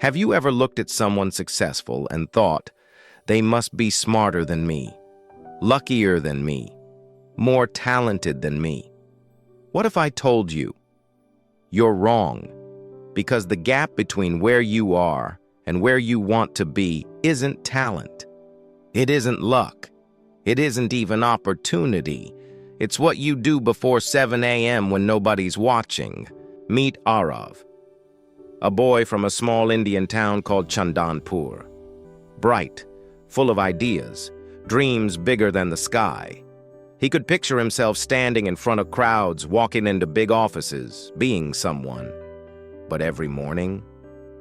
Have you ever looked at someone successful and thought, they must be smarter than me, luckier than me, more talented than me? What if I told you, you're wrong, because the gap between where you are and where you want to be isn't talent. It isn't luck. It isn't even opportunity. It's what you do before 7 a.m. when nobody's watching. Meet Arav, a boy from a small Indian town called Chandanpur. Bright, full of ideas, dreams bigger than the sky. He could picture himself standing in front of crowds, walking into big offices, being someone. But every morning,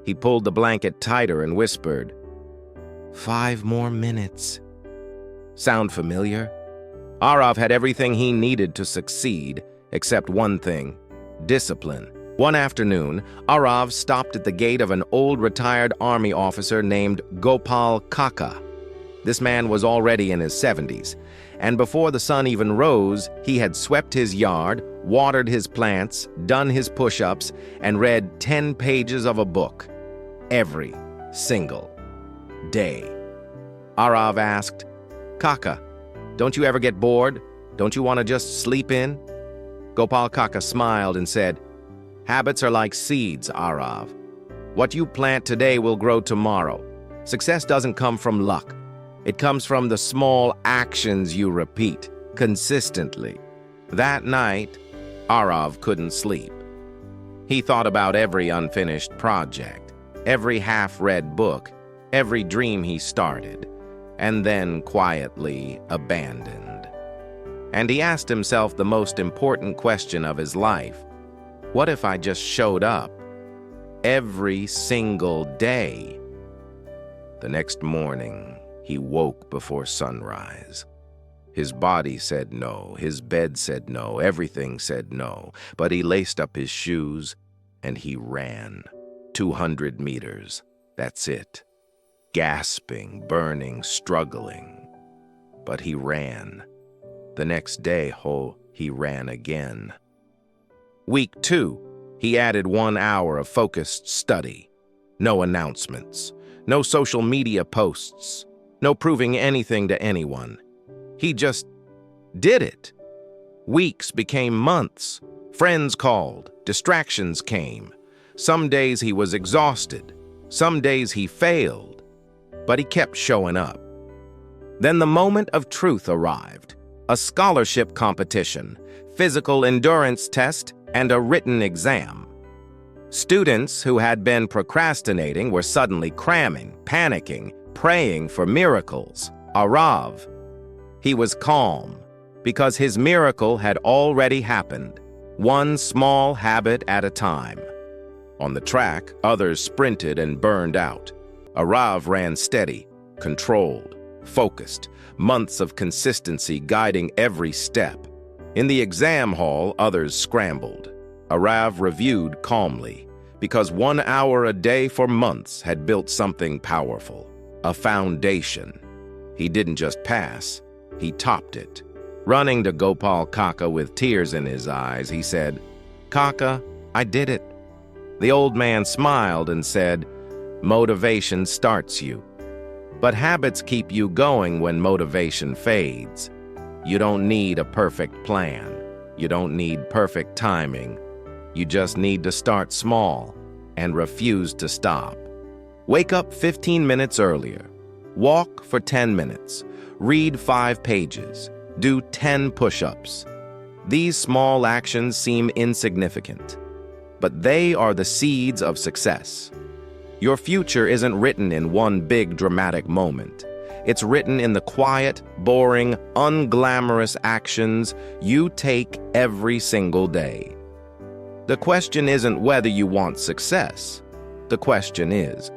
he pulled the blanket tighter and whispered, 5 more minutes. Sound familiar? Arav had everything he needed to succeed, except one thing: discipline. One afternoon, Arav stopped at the gate of an old retired army officer named Gopal Kaka. This man was already in his 70s, and before the sun even rose, he had swept his yard, watered his plants, done his push-ups, and read 10 pages of a book every single day. Arav asked, "Kaka, don't you ever get bored? Don't you want to just sleep in?" Gopal Kaka smiled and said, "Habits are like seeds, Arav. What you plant today will grow tomorrow. Success doesn't come from luck. It comes from the small actions you repeat consistently." That night, Arav couldn't sleep. He thought about every unfinished project, every half-read book, every dream he started, and then quietly abandoned. And he asked himself the most important question of his life: what if I just showed up every single day? The next morning, he woke before sunrise. His body said no, his bed said no, everything said no, but he laced up his shoes and he ran. 200 meters, that's it. Gasping, burning, struggling. But he ran. The next day, he ran again. Week 2, he added 1 hour of focused study. No announcements, no social media posts, no proving anything to anyone. He just did it. Weeks became months. Friends called, distractions came. Some days he was exhausted. Some days he failed. But he kept showing up. Then the moment of truth arrived. A scholarship competition, physical endurance test, and a written exam. Students who had been procrastinating were suddenly cramming, panicking, praying for miracles. Arav, he was calm, because his miracle had already happened, one small habit at a time. On the track, others sprinted and burned out. Arav ran steady, controlled, focused, months of consistency guiding every step. In the exam hall, others scrambled. Arav reviewed calmly, because 1 hour a day for months had built something powerful, a foundation. He didn't just pass, he topped it. Running to Gopal Kaka with tears in his eyes, he said, "Kaka, I did it." The old man smiled and said, "Motivation starts you. But habits keep you going when motivation fades. You don't need a perfect plan. You don't need perfect timing. You just need to start small and refuse to stop. Wake up 15 minutes earlier. Walk for 10 minutes. Read 5 pages. Do 10 push-ups. These small actions seem insignificant, but they are the seeds of success. Your future isn't written in one big dramatic moment. It's written in the quiet, boring, unglamorous actions you take every single day. The question isn't whether you want success. The question is,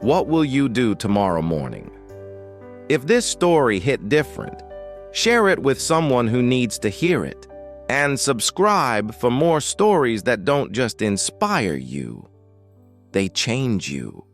what will you do tomorrow morning? If this story hit different, share it with someone who needs to hear it, and subscribe for more stories that don't just inspire you, they change you.